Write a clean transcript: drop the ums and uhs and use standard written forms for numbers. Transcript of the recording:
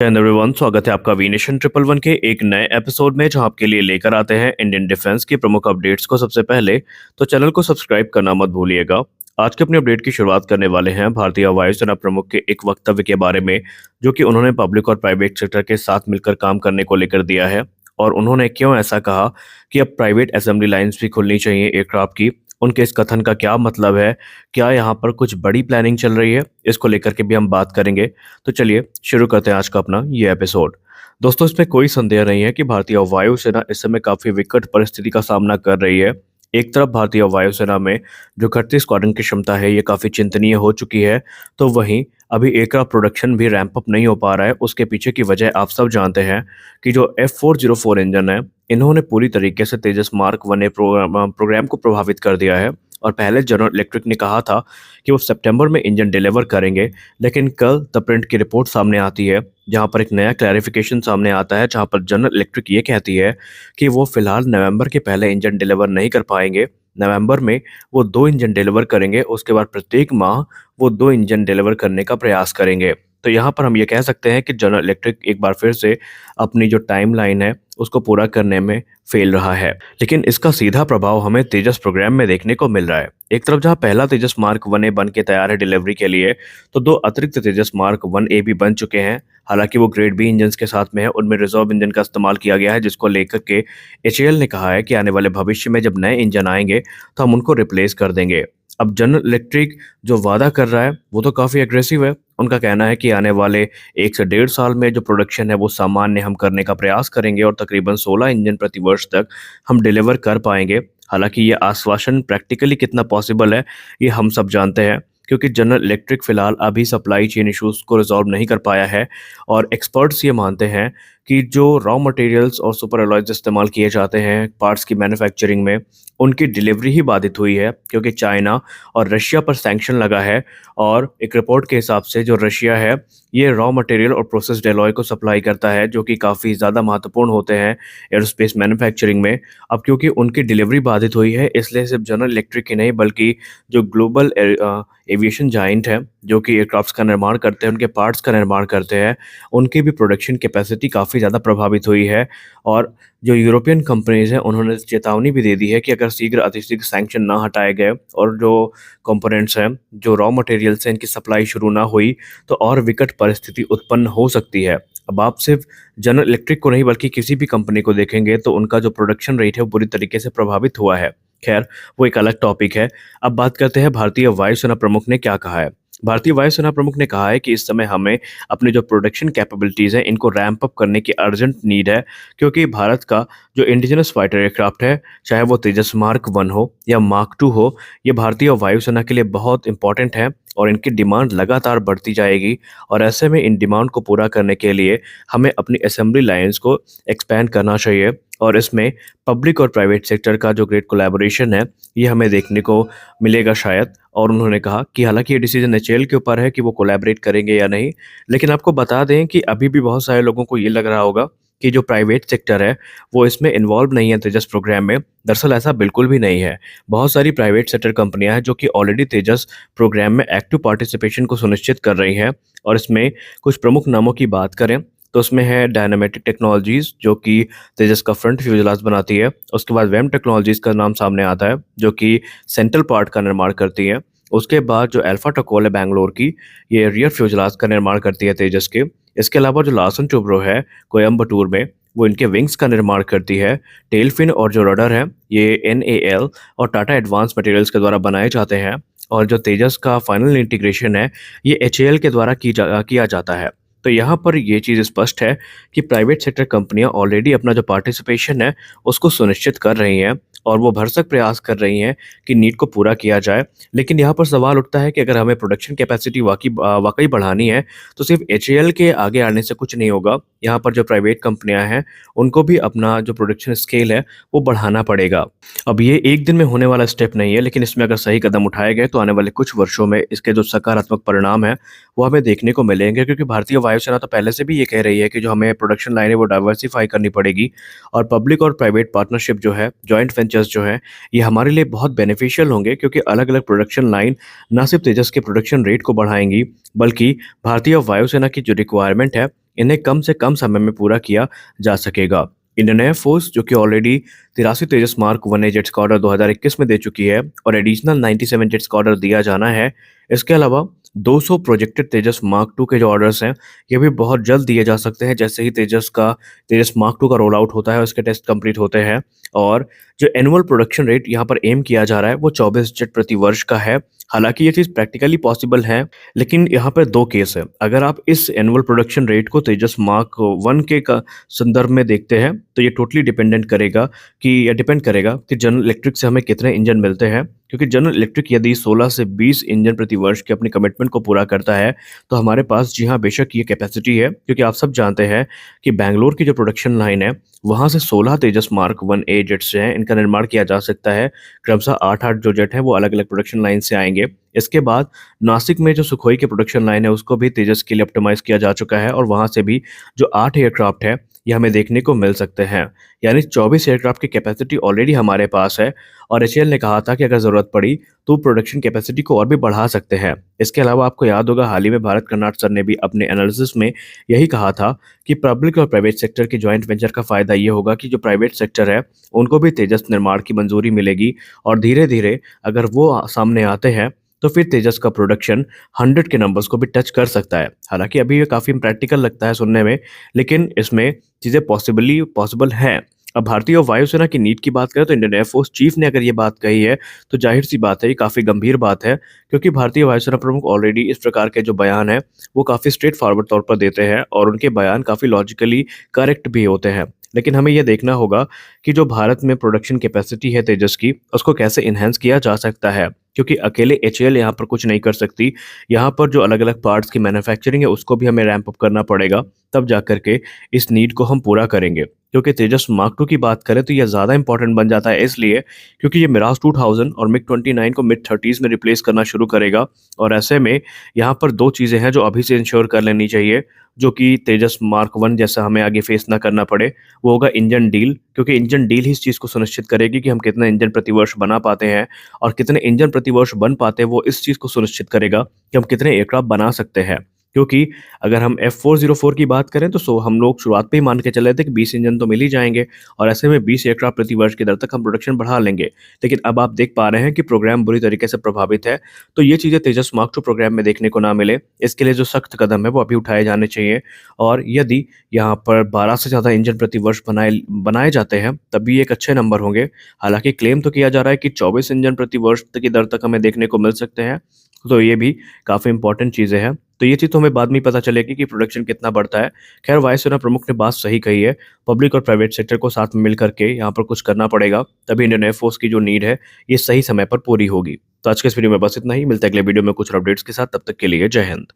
And everyone, स्वागत है आपका वी नेशन ट्रिपल वन के एक नए एपिसोड में जहां आपके लिए लेकर आते हैं इंडियन डिफेंस की प्रमुख अपडेट्स को सबसे पहले। तो चैनल को सब्सक्राइब करना मत भूलिएगा। आज के अपने अपडेट की शुरुआत करने वाले हैं भारतीय वायुसेना प्रमुख के एक वक्तव्य के बारे में, जो कि उन्होंने पब्लिक और प्राइवेट सेक्टर के साथ मिलकर काम करने को लेकर दिया है। और उन्होंने क्यों ऐसा कहा कि अब प्राइवेट असेंबली लाइन्स भी खुलनी चाहिए एयरक्राफ्ट की, उनके इस कथन का क्या मतलब है, क्या यहाँ पर कुछ बड़ी प्लानिंग चल रही है, इसको लेकर के भी हम बात करेंगे। तो चलिए शुरू करते हैं आज का अपना ये एपिसोड। दोस्तों, इसमें कोई संदेह नहीं है कि भारतीय वायुसेना इस समय काफी विकट परिस्थिति का सामना कर रही है। एक तरफ भारतीय वायुसेना में जो घटती स्क्वाड्रन की क्षमता है ये काफी चिंतनीय हो चुकी है, तो वहीं अभी एयरक्राफ्ट प्रोडक्शन भी रैंप अप नहीं हो पा रहा है। उसके पीछे की वजह आप सब जानते हैं कि जो F404 इंजन है, इन्होंने पूरी तरीके से तेजस मार्क 1A प्रोग्राम को प्रभावित कर दिया है। और पहले जनरल इलेक्ट्रिक ने कहा था कि वो सितंबर में इंजन डिलीवर करेंगे, लेकिन कल द प्रिंट की रिपोर्ट सामने आती है जहां पर एक नया क्लैरिफिकेशन सामने आता है, जहां पर जनरल इलेक्ट्रिक ये कहती है कि वो फिलहाल नवंबर के पहले इंजन डिलीवर नहीं कर पाएंगे। नवंबर में वो 2 इंजन डिलीवर करेंगे, उसके बाद प्रत्येक माह वो 2 इंजन डिलीवर करने का प्रयास करेंगे। तो यहाँ पर हम ये कह सकते हैं कि जनरल इलेक्ट्रिक एक बार फिर से अपनी जो टाइमलाइन है उसको पूरा करने में फेल रहा है। लेकिन इसका सीधा प्रभाव हमें तेजस प्रोग्राम में देखने को मिल रहा है। एक तरफ जहां पहला तेजस मार्क 1A बन के तैयार है डिलीवरी के लिए, तो 2 अतिरिक्त तेजस मार्क 1A भी बन चुके हैं। हालांकि वो ग्रेड बी इंजन के साथ में है, उनमें रिजर्व इंजन का इस्तेमाल किया गया है, जिसको लेकर के HAL ने कहा है कि आने वाले भविष्य में जब नए इंजन आएंगे तो हम उनको रिप्लेस कर देंगे। अब जनरल इलेक्ट्रिक जो वादा कर रहा है वो तो काफ़ी एग्रेसिव है। उनका कहना है कि आने वाले 1 से 1.5 साल में जो प्रोडक्शन है वो सामान्य हम करने का प्रयास करेंगे और तकरीबन 16 इंजन प्रति वर्ष तक हम डिलीवर कर पाएंगे। हालांकि ये आश्वासन प्रैक्टिकली कितना पॉसिबल है ये हम सब जानते हैं, क्योंकि जनरल इलेक्ट्रिक फिलहाल अभी सप्लाई चेन इश्यूज को रिजॉल्व नहीं कर पाया है। और एक्सपर्ट्स ये मानते हैं कि जो रॉ मटेरियल्स और सुपर अलॉयज इस्तेमाल किए जाते हैं पार्ट्स की मैन्युफैक्चरिंग में, उनकी डिलीवरी ही बाधित हुई है, क्योंकि चाइना और रशिया पर सैंक्शन लगा है। और एक रिपोर्ट के हिसाब से जो रशिया है ये रॉ मटेरियल और प्रोसेस्ड एलॉय को सप्लाई करता है, जो कि काफ़ी ज़्यादा महत्वपूर्ण होते हैं एरोस्पेस मैन्युफैक्चरिंग में। अब क्योंकि उनकी डिलीवरी बाधित हुई है, इसलिए सिर्फ जनरल इलेक्ट्रिक ही नहीं बल्कि जो ग्लोबल एविएशन जाइंट है जो कि एयरक्राफ्ट्स का निर्माण करते हैं, उनके पार्ट्स का निर्माण करते हैं, उनकी भी प्रोडक्शन कैपेसिटी काफ़ी ज़्यादा प्रभावित हुई है। और जो यूरोपियन कंपनीज हैं उन्होंने चेतावनी भी दे दी है कि अगर अतिशीघ्र सैंक्शन ना हटाए गए और जो कंपोनेंट्स हैं, जो रॉ मटेरियल्स हैं, इनकी सप्लाई शुरू ना हुई तो और विकट परिस्थिति उत्पन्न हो सकती है। अब आप सिर्फ जनरल इलेक्ट्रिक को नहीं बल्कि किसी भी कंपनी को देखेंगे तो उनका जो प्रोडक्शन रेट है वो बुरी तरीके से प्रभावित हुआ है। खैर, वो एक अलग टॉपिक है। अब बात करते हैं भारतीय वायुसेना प्रमुख ने क्या कहा है। भारतीय वायुसेना प्रमुख ने कहा है कि इस समय हमें अपने जो प्रोडक्शन कैपेबिलिटीज़ हैं इनको रैंप अप करने की अर्जेंट नीड है, क्योंकि भारत का जो इंडिजिनस फाइटर एयरक्राफ्ट है, चाहे वो तेजस मार्क 1 हो या मार्क 2 हो, ये भारतीय वायुसेना के लिए बहुत इंपॉर्टेंट है और इनकी डिमांड लगातार बढ़ती जाएगी। और ऐसे में इन डिमांड को पूरा करने के लिए हमें अपनी असेंबली लाइन्स को एक्सपैंड करना चाहिए। और इसमें पब्लिक और प्राइवेट सेक्टर का जो ग्रेट कोलैबोरेशन है ये हमें देखने को मिलेगा शायद। और उन्होंने कहा कि हालांकि ये डिसीजन HAL के ऊपर है कि वो कोलैबोरेट करेंगे या नहीं, लेकिन आपको बता दें कि अभी भी बहुत सारे लोगों को ये लग रहा होगा कि जो प्राइवेट सेक्टर है वो इसमें इन्वॉल्व नहीं है तेजस प्रोग्राम में। दरअसल ऐसा बिल्कुल भी नहीं है। बहुत सारी प्राइवेट सेक्टर कंपनियां हैं जो कि ऑलरेडी तेजस प्रोग्राम में एक्टिव पार्टिसिपेशन को सुनिश्चित कर रही हैं। और इसमें कुछ प्रमुख नामों की बात करें तो उसमें है डायनामेटिक टेक्नोलॉजीज जो कि तेजस का फ्रंट फ्यूजलाज बनाती है। उसके बाद वेम टेक्नोलॉजीज का नाम सामने आता है जो कि सेंट्रल पार्ट का निर्माण करती है। उसके बाद जो अल्फा टकोल है बैंगलोर की, ये रियर फ्यूजलाज का निर्माण करती है तेजस के। इसके अलावा जो लार्सन टुब्रो है कोयम्बटूर में, वो इनके विंग्स का निर्माण करती है। टेल फिन और जो रडर है ये NAL और टाटा एडवांस मटेरियल्स के द्वारा बनाए जाते हैं। और जो तेजस का फाइनल इंटीग्रेशन है ये HAL के द्वारा किया जाता है। तो यहाँ पर ये चीज़ स्पष्ट है कि प्राइवेट सेक्टर कंपनियां ऑलरेडी अपना जो पार्टिसिपेशन है उसको सुनिश्चित कर रही हैं और वो भरसक प्रयास कर रही हैं कि नीड को पूरा किया जाए। लेकिन यहाँ पर सवाल उठता है कि अगर हमें प्रोडक्शन कैपेसिटी वाकई बढ़ानी है तो सिर्फ HAL के आगे आने से कुछ नहीं होगा। यहाँ पर जो प्राइवेट कंपनियां हैं उनको भी अपना जो प्रोडक्शन स्केल है वो बढ़ाना पड़ेगा। अब ये एक दिन में होने वाला स्टेप नहीं है, लेकिन इसमें अगर सही कदम उठाए गए तो आने वाले कुछ वर्षों में इसके जो सकारात्मक परिणाम है वो हमें देखने को मिलेंगे। क्योंकि भारतीय वायुसेना तो पहले से भी ये कह रही है कि जो हमें प्रोडक्शन लाइन है वो डाइवर्सिफाई करनी पड़ेगी। और पब्लिक और प्राइवेट पार्टनरशिप जो है, जॉइंट वेंचर्स जो है, ये हमारे लिए बहुत बेनिफिशियल होंगे, क्योंकि अलग अलग प्रोडक्शन लाइन ना सिर्फ तेजस के प्रोडक्शन रेट को बढ़ाएंगी बल्कि भारतीय वायुसेना की जो रिक्वायरमेंट है इन्हें कम से कम समय में पूरा किया जा सकेगा। इंडियन एयरफोर्स जो कि ऑलरेडी 83 तेजस मार्क 1A जेट्स का ऑर्डर 2021 में दे चुकी है और एडिशनल 97 जेट्स का ऑर्डर दिया जाना है। इसके अलावा 200 प्रोजेक्टेड तेजस मार्क 2 के जो ऑर्डर्स हैं, ये भी बहुत जल्द दिए जा सकते हैं जैसे ही तेजस मार्क 2 का रोल आउट होता है, उसके टेस्ट कंप्लीट होते हैं। और जो एनुअल प्रोडक्शन रेट यहाँ पर एम किया जा रहा है वो 24 जेट प्रति वर्ष का है। हालांकि ये चीज़ प्रैक्टिकली पॉसिबल है, लेकिन यहाँ पर दो केस है। अगर आप इस एनुअल प्रोडक्शन रेट को तेजस मार्क 1 के का संदर्भ में देखते हैं तो ये टोटली डिपेंड करेगा कि जनरल इलेक्ट्रिक से हमें कितने इंजन मिलते हैं, क्योंकि जनरल इलेक्ट्रिक यदि 16 से 20 इंजन प्रति वर्ष के अपनी कमिटमेंट को पूरा करता है तो हमारे पास जी हाँ बेशक ये कैपेसिटी है, क्योंकि आप सब जानते हैं कि बैंगलोर की जो प्रोडक्शन लाइन है वहाँ से 16 तेजस मार्क 1A जेट्स हैं, इनका निर्माण किया जा सकता है। क्रमशः 8-8 जो जेट हैं वो अलग अलग प्रोडक्शन लाइन से आएंगे। इसके बाद नासिक में जो सुखोई की प्रोडक्शन लाइन है उसको भी तेजस के लिए ऑप्टिमाइज किया जा चुका है और वहाँ से भी जो 8 एयरक्राफ्ट है ये हमें देखने को मिल सकते हैं। यानी 24 एयरक्राफ्ट की कैपेसिटी ऑलरेडी हमारे पास है और एचएएल ने कहा था कि अगर ज़रूरत पड़ी तो प्रोडक्शन कैपेसिटी को और भी बढ़ा सकते हैं। इसके अलावा आपको याद होगा हाल ही में भारत कर्नाट सर ने भी अपने एनालिसिस में यही कहा था कि पब्लिक और प्राइवेट सेक्टर की जॉइंट वेंचर का फ़ायदा ये होगा कि जो प्राइवेट सेक्टर है उनको भी तेजस निर्माण की मंजूरी मिलेगी और धीरे-धीरे अगर वो सामने आते हैं तो फिर तेजस का प्रोडक्शन 100 के नंबर्स को भी टच कर सकता है। हालाँकि अभी ये काफ़ी इम्प्रैक्टिकल लगता है सुनने में, लेकिन इसमें चीज़ें पॉसिबल हैं। अब भारतीय वायुसेना की नीड की बात करें तो इंडियन एयरफोर्स चीफ ने अगर ये बात कही है तो जाहिर-सी बात है ये काफ़ी गंभीर बात है, क्योंकि भारतीय वायुसेना प्रमुख ऑलरेडी इस प्रकार के जो बयान हैं वो काफ़ी स्ट्रेट फॉरवर्ड तौर पर देते हैं और उनके बयान काफ़ी लॉजिकली करेक्ट भी होते हैं। लेकिन हमें ये देखना होगा कि जो भारत में प्रोडक्शन कैपेसिटी है तेजस की, उसको कैसे एनहांस किया जा सकता है, क्योंकि अकेले एचएएल यहाँ पर कुछ नहीं कर सकती। यहाँ पर जो अलग-अलग पार्ट्स की मैन्युफैक्चरिंग है उसको भी हमें रैंप अप करना पड़ेगा, तब जाकर के इस नीड को हम पूरा करेंगे। क्योंकि तेजस मार्क 2 की बात करें तो ये ज़्यादा इंपॉर्टेंट बन जाता है इसलिए क्योंकि ये मिराज 2000 और मिग-29 को मिड-30s में रिप्लेस करना शुरू करेगा और ऐसे में यहाँ पर 2 चीज़ें हैं जो अभी से इंश्योर कर लेनी चाहिए, जो कि तेजस मार्क 1 जैसा हमें आगे फेस ना करना पड़े। वो होगा इंजन डील, क्योंकि इंजन डील ही इस चीज़ को सुनिश्चित करेगी कि हम कितने इंजन प्रति वर्ष बना पाते हैं और कितने इंजन प्रति वर्ष बन पाते हैं वो इस चीज़ को सुनिश्चित करेगा कि हम कितने एयरक्राफ्ट बना सकते हैं। क्योंकि अगर हम F404 की बात करें तो हम लोग शुरुआत पे ही मान के चले थे कि 20 इंजन तो मिल ही जाएँगे और ऐसे में 20 एयरक्राफ्ट प्रति वर्ष की दर तक हम प्रोडक्शन बढ़ा लेंगे। लेकिन अब आप देख पा रहे हैं कि प्रोग्राम बुरी तरीके से प्रभावित है, तो ये चीज़ें तेजस मार्क 2 प्रोग्राम में देखने को ना मिले, इसके लिए जो सख्त कदम है वो अभी उठाए जाने चाहिए। और यदि यहाँ पर 12 से ज़्यादा इंजन प्रति वर्ष बनाए जाते हैं, तब भी एक अच्छे नंबर होंगे। हालाँकि क्लेम तो किया जा रहा है कि 24 इंजन प्रति वर्ष तक की दर तक हमें देखने को मिल सकते हैं, तो ये भी काफ़ी इंपॉर्टेंट चीज़ें हैं। तो ये चीज़ तो हमें बाद में ही पता चलेगी कि प्रोडक्शन कितना बढ़ता है। खैर वायुसेना प्रमुख ने बात सही कही है, पब्लिक और प्राइवेट सेक्टर को साथ में मिल कर के यहाँ पर कुछ करना पड़ेगा, तभी इंडियन एयरफोर्स की जो नीड है, ये सही समय पर पूरी होगी। तो आज के इस वीडियो में बस इतना ही, मिलते हैं अगले वीडियो में कुछ और अपडेट्स के साथ, तब तक के लिए जय हिंद।